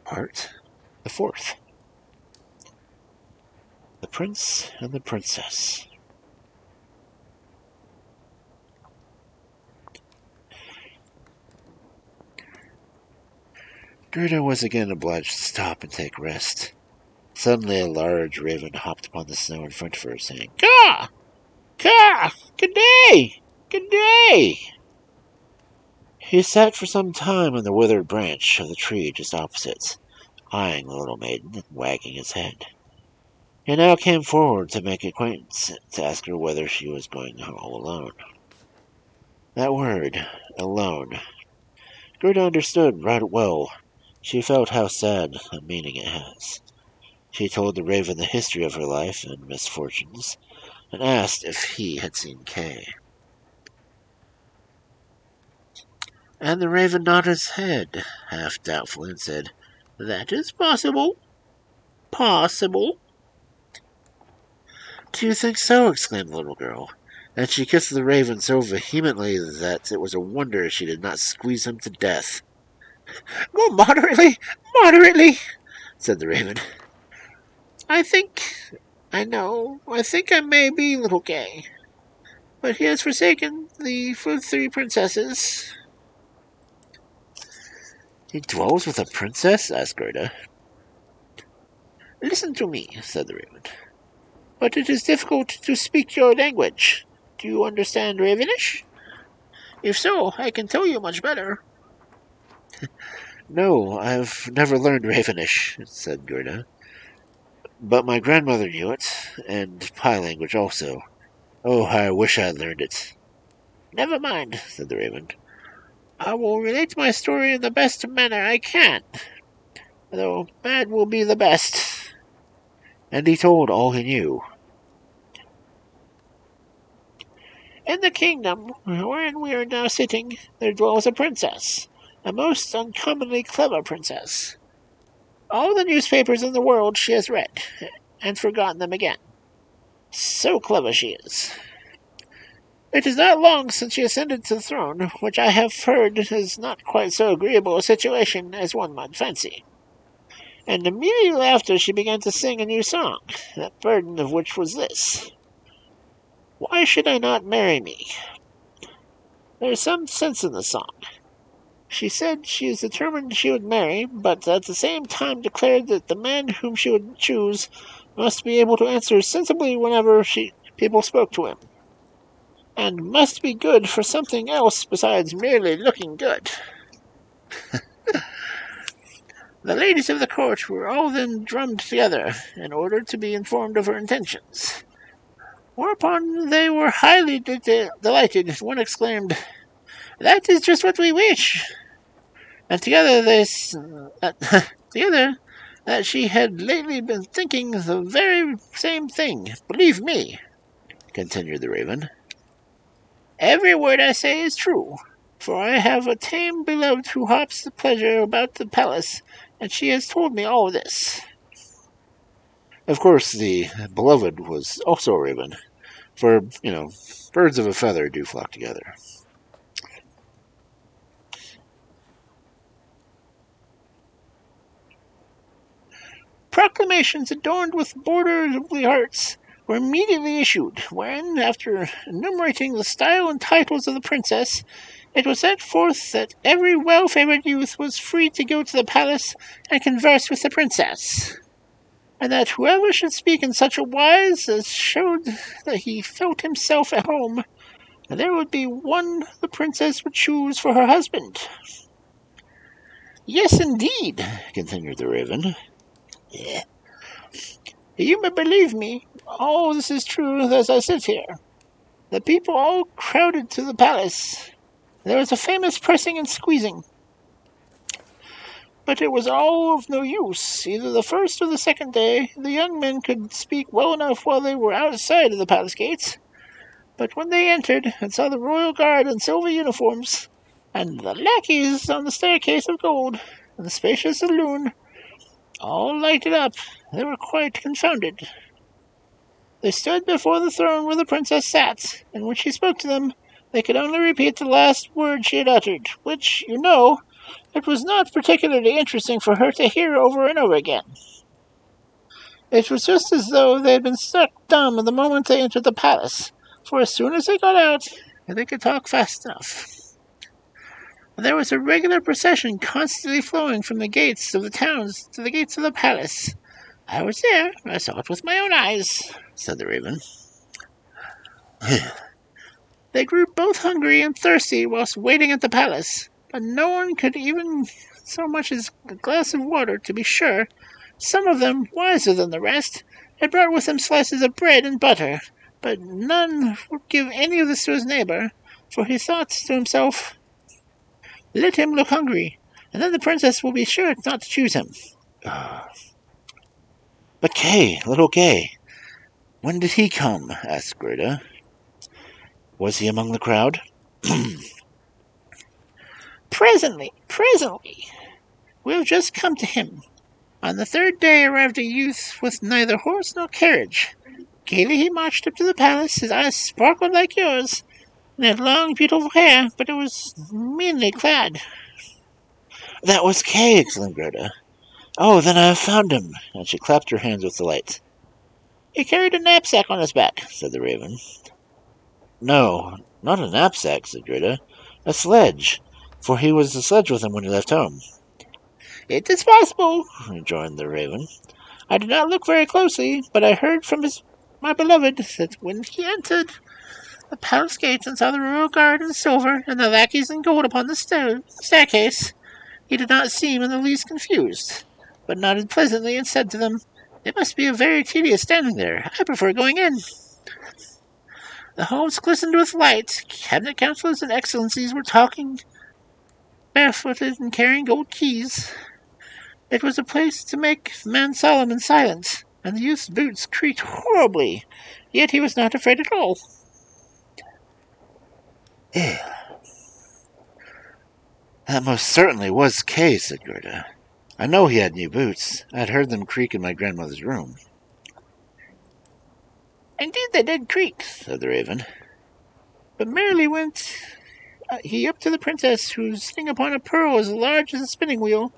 Part the 4th. The Prince and the Princess. Gerda was again obliged to stop and take rest. Suddenly a large raven hopped upon the snow in front of her, saying, "Caw! Caw! Good day! Good day!" He sat for some time on the withered branch of the tree just opposite, eyeing the little maiden and wagging his head. He now came forward to make acquaintance, to ask her whether she was going all alone. That word, alone, Gerda understood right well. She felt how sad a meaning it has. She told the raven the history of her life and misfortunes, and asked if he had seen Kay. And the raven nodded his head, half doubtfully, and said, "That is possible. Possible." "Do you think so?" exclaimed the little girl, and she kissed the raven so vehemently that it was a wonder she did not squeeze him to death. "Go moderately, moderately," said the raven. I think I may be a little gay, but he has forsaken the 3 princesses." "He dwells with a princess?" asked Gerda. "Listen to me," said the raven. "But it is difficult to speak your language. Do you understand Ravenish? If so, I can tell you much better." "No, I've never learned Ravenish," said Gerda. "But my grandmother knew it, and Pie language also. Oh, I wish I had learned it." "Never mind," said the raven. "I will relate my story in the best manner I can, though bad will be the best." And he told all he knew. "In the kingdom wherein we are now sitting, there dwells a princess, a most uncommonly clever princess. All the newspapers in the world she has read, and forgotten them again. So clever she is. It is not long since she ascended to the throne, which I have heard is not quite so agreeable a situation as one might fancy. And immediately after she began to sing a new song, the burden of which was this: Why should I not marry me? There is some sense in the song. She said she is determined she would marry, but at the same time declared that the man whom she would choose must be able to answer sensibly whenever people spoke to him, and must be good for something else besides merely looking good. The ladies of the court were all then drummed together, in order to be informed of her intentions. Whereupon they were highly delighted. One exclaimed, 'That is just what we wish!' And together that she had lately been thinking the very same thing. Believe me," continued the raven, "every word I say is true, for I have a tame beloved who hops the pleasure about the palace, and she has told me all this." Of course, the beloved was also a raven, for, birds of a feather do flock together. Proclamations adorned with borderly hearts were immediately issued, wherein, after enumerating the style and titles of the princess, it was set forth that every well-favored youth was free to go to the palace and converse with the princess, and that whoever should speak in such a wise as showed that he felt himself at home, there would be one the princess would choose for her husband. "Yes, indeed," continued the raven. "You may believe me, all this is true as I sit here. The people all crowded to the palace. There was a famous pressing and squeezing. But it was all of no use. Either the first or the second day, the young men could speak well enough while they were outside of the palace gates. But when they entered and saw the royal guard in silver uniforms, and the lackeys on the staircase of gold, and the spacious saloon, all lighted up, they were quite confounded. They stood before the throne where the princess sat, and when she spoke to them, they could only repeat the last word she had uttered, which, It was not particularly interesting for her to hear over and over again. It was just as though they had been struck dumb the moment they entered the palace, for as soon as they got out, they could talk fast enough. There was a regular procession constantly flowing from the gates of the towns to the gates of the palace. I was there. I saw it with my own eyes, said the raven. They grew both hungry and thirsty whilst waiting at the palace, but no one could even so much as a glass of water, to be sure. Some of them, wiser than the rest, had brought with them slices of bread and butter, but none would give any of this to his neighbour, for he thought to himself, "Let him look hungry, and then the princess will be sure not to choose him." But Kay, little Kay, when did he come? Asked Gerda. Was he among the crowd? Presently. We'll just come to him. On the third day arrived a youth with neither horse nor carriage. Gaily he marched up to the palace, his eyes sparkled like yours, and had long, beautiful hair, but it was meanly clad. That was Kay, exclaimed Gerda. Oh, then I have found him, and she clapped her hands with delight. He carried a knapsack on his back, said the raven. No, not a knapsack, said Gerda. A sledge, for he was the sledge with him when he left home. It is possible, rejoined the raven. I did not look very closely, but I heard from my beloved that when he entered the palace gates and saw the royal guard in silver and the lackeys in gold upon the staircase, he did not seem in the least confused, but nodded pleasantly and said to them, "It must be very tedious standing there. I prefer going in." The halls glistened with light. Cabinet councilors and excellencies were talking barefooted and carrying gold keys. It was a place to make the man solemn and silent, and the youth's boots creaked horribly, yet he was not afraid at all. That most certainly was Kay, said Gerda. I know he had new boots. I had heard them creak in my grandmother's room. Indeed they did creak, said the raven. But merrily went he up to the princess, who was sitting upon a pearl as large as a spinning wheel,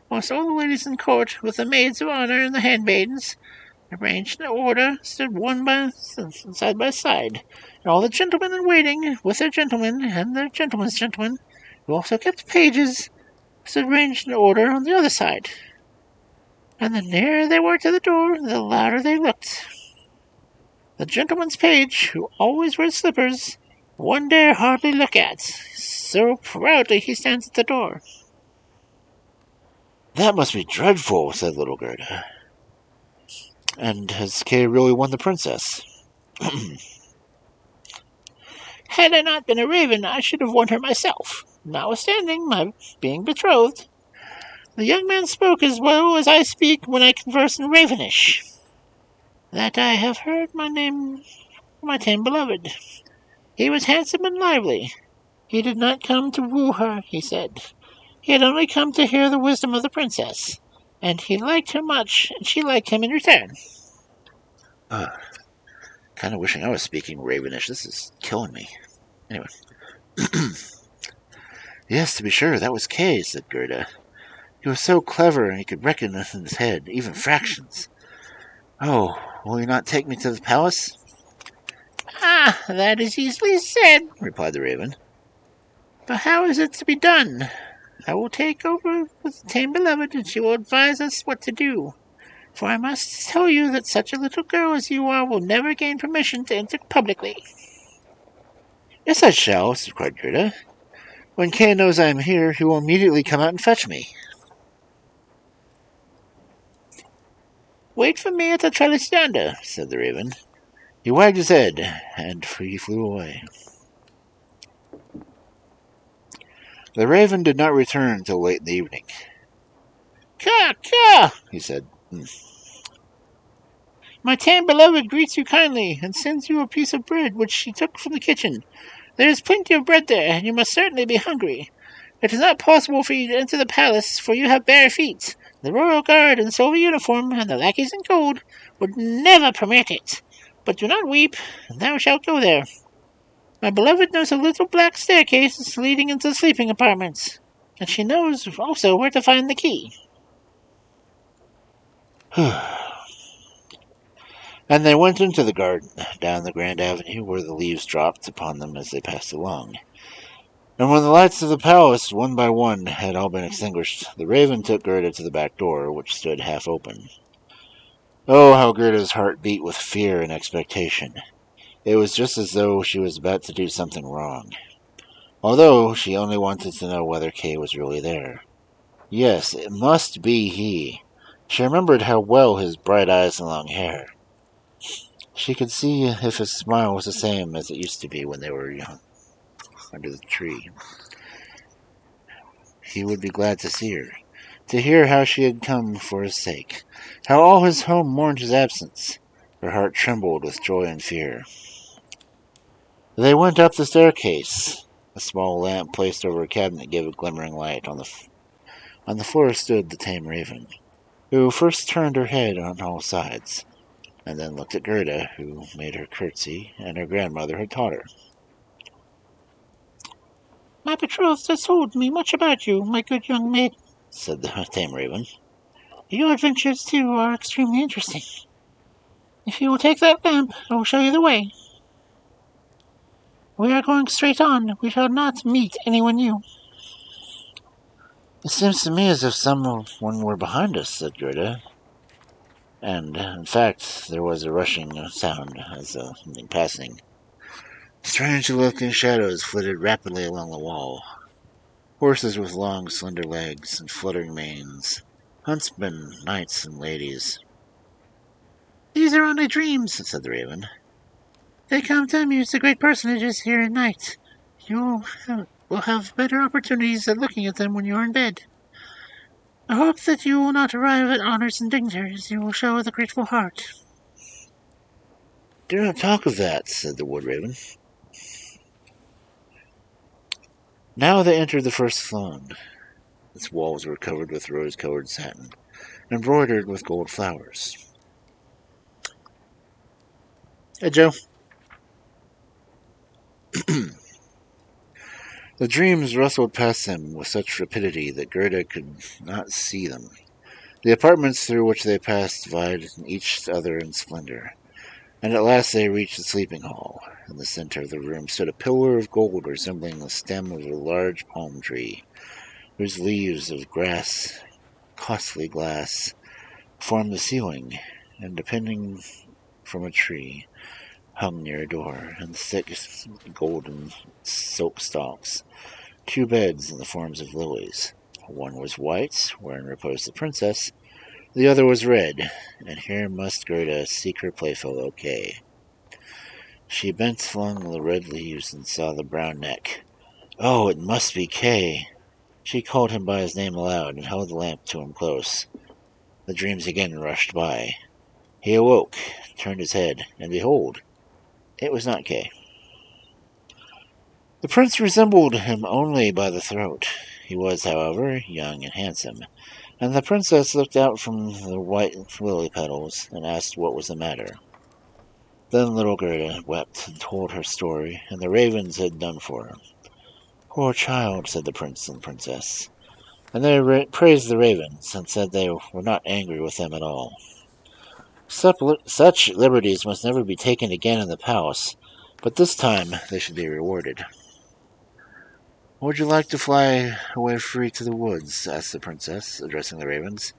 whilst all the ladies in court, with the maids of honour and the handmaidens, arranged in order, stood side by side, and all the gentlemen in waiting, with their gentlemen, and their gentlemen's gentlemen, who also kept pages, stood ranged in order on the other side. And the nearer they were to the door, the louder they looked. The gentleman's page, who always wears slippers, one dare hardly look at, so proudly he stands at the door. That must be dreadful, said little Gerda. And has Kay really won the princess? Had I not been a raven, I should have won her myself, notwithstanding my being betrothed. The young man spoke as well as I speak when I converse in Ravenish. That I have heard my tame beloved. He was handsome and lively. He did not come to woo her, he said. He had only come to hear the wisdom of the princess, and he liked her much, and she liked him in return. Kind of wishing I was speaking Ravenish. This is killing me. Anyway. Yes, to be sure, that was Kay, said Gerda. He was so clever, and he could reckon in his head, even fractions. Oh, will you not take me to the palace? Ah, that is easily said, replied the raven. But how is it to be done? I will take over with the tame beloved, and she will advise us what to do. For I must tell you that such a little girl as you are will never gain permission to enter publicly. Yes, I shall, cried Gerda. When Kay knows I am here, he will immediately come out and fetch me. Wait for me at the trellis yonder, said the raven. He wagged his head, and he flew away. The raven did not return until late in the evening. Caw, he said. My tame beloved greets you kindly, and sends you a piece of bread which she took from the kitchen. There is plenty of bread there, and you must certainly be hungry. It is not possible for you to enter the palace, for you have bare feet. The royal guard in silver uniform, and the lackeys in gold, would never permit it. But do not weep, and thou shalt go there. My beloved knows a little black staircase leading into the sleeping apartments. And she knows also where to find the key. And they went into the garden, down the grand avenue where the leaves dropped upon them as they passed along. And when the lights of the palace, one by one, had all been extinguished, the raven took Gerda to the back door, which stood half open. Oh, how Gerda's heart beat with fear and expectation. It was just as though she was about to do something wrong. Although she only wanted to know whether Kay was really there. Yes, it must be he. She remembered how well his bright eyes and long hair. She could see if his smile was the same as it used to be when they were young, under the tree. He would be glad to see her, to hear how she had come for his sake, how all his home mourned his absence. Her heart trembled with joy and fear. They went up the staircase. A small lamp placed over a cabinet gave a glimmering light. On the floor stood the tame raven, who first turned her head on all sides, and then looked at Gerda, who made her curtsy, and her grandmother had taught her. "My betrothed has told me much about you, my good young maid," said the tame raven. "Your adventures, too, are extremely interesting. If you will take that lamp, I will show you the way. We are going straight on. We shall not meet anyone new." "It seems to me as if someone were behind us," said Gerda. And, in fact, there was a rushing sound as of something passing. Strange-looking shadows flitted rapidly along the wall. Horses with long, slender legs and fluttering manes. Huntsmen, knights, and ladies. "These are only dreams," said the raven. "They come to amuse the great personages here at night. You will have better opportunities at looking at them when you are in bed. I hope that you will not arrive at honors and dignities. You will show with a grateful heart." "Do not talk of that," said the wood raven. Now they entered the first throne. Its walls were covered with rose-colored satin, embroidered with gold flowers. "Hey, Joe." The dreams rustled past them with such rapidity that Gerda could not see them. The apartments through which they passed vied each other in splendor, and at last they reached the sleeping hall. In the center of the room stood a pillar of gold resembling the stem of a large palm tree, whose leaves of grass, costly glass, formed the ceiling, and depending from a tree, hung near a door, and thick golden silk stalks. 2 beds in the forms of lilies. One was white, wherein reposed the princess. The other was red, and here must Gerda seek her playfellow Kay. She bent among the red leaves and saw the brown neck. Oh, it must be Kay! She called him by his name aloud and held the lamp to him close. The dreams again rushed by. He awoke, turned his head, and behold, it was not Kay. The prince resembled him only by the throat. He was, however, young and handsome, and the princess looked out from the white lily petals and asked what was the matter. Then little Gerda wept and told her story, and the ravens had done for her. "Poor child," said the prince and princess, and they praised the ravens, and said they were not angry with them at all. Such liberties must never be taken again in the palace, but this time they should be rewarded. "Would you like to fly away free to the woods?" asked the princess, addressing the ravens,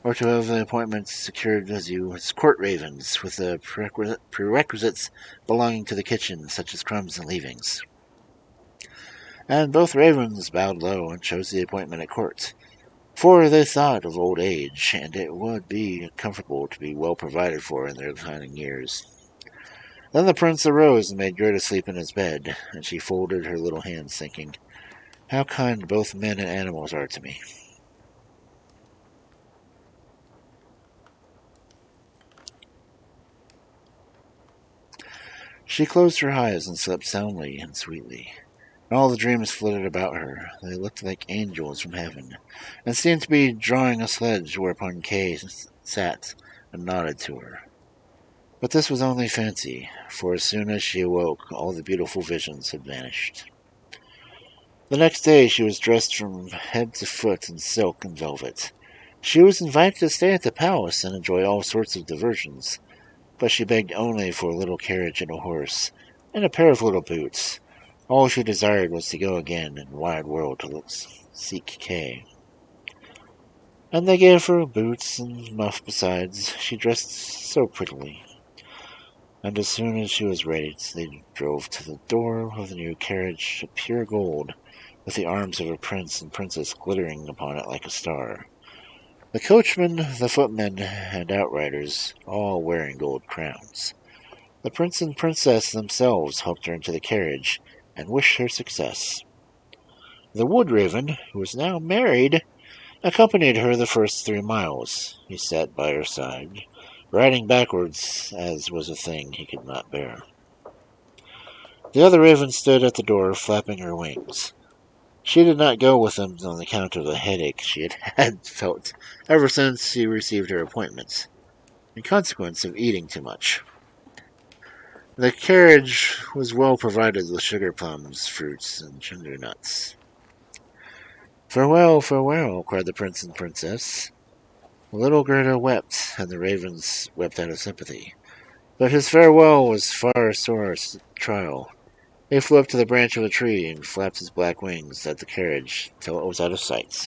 "or to have the appointment secured as you as court ravens, with the prerequisites belonging to the kitchen, such as crumbs and leavings?" And both ravens bowed low and chose the appointment at court, for they thought of old age, and it would be comfortable to be well provided for in their declining years. Then the prince arose and made Gerda sleep in his bed, and she folded her little hands, thinking, "How kind both men and animals are to me." She closed her eyes and slept soundly and sweetly. And all the dreams flitted about her. They looked like angels from heaven, and seemed to be drawing a sledge whereupon Kay sat and nodded to her. But this was only fancy, for as soon as she awoke, all the beautiful visions had vanished. The next day she was dressed from head to foot in silk and velvet. She was invited to stay at the palace and enjoy all sorts of diversions, but she begged only for a little carriage and a horse, and a pair of little boots. All she desired was to go again in the wide world to seek Kay. And they gave her boots and muff besides. She dressed so prettily. And as soon as she was ready, they drove to the door of the new carriage of pure gold, with the arms of a prince and princess glittering upon it like a star. The coachman, the footmen, and outriders, all wearing gold crowns. The prince and princess themselves helped her into the carriage, and wished her success. The wood raven, who was now married, accompanied her the first 3 miles. He sat by her side, riding backwards, as was a thing he could not bear. The other raven stood at the door, flapping her wings. She did not go with them on account of the headache she had felt ever since she received her appointment, in consequence of eating too much. The carriage was well provided with sugar plums, fruits, and ginger nuts. "Farewell, farewell," cried the prince and princess. Little Gerda wept, and the ravens wept out of sympathy. But his farewell was far a sore trial. He flew up to the branch of a tree and flapped his black wings at the carriage till it was out of sight.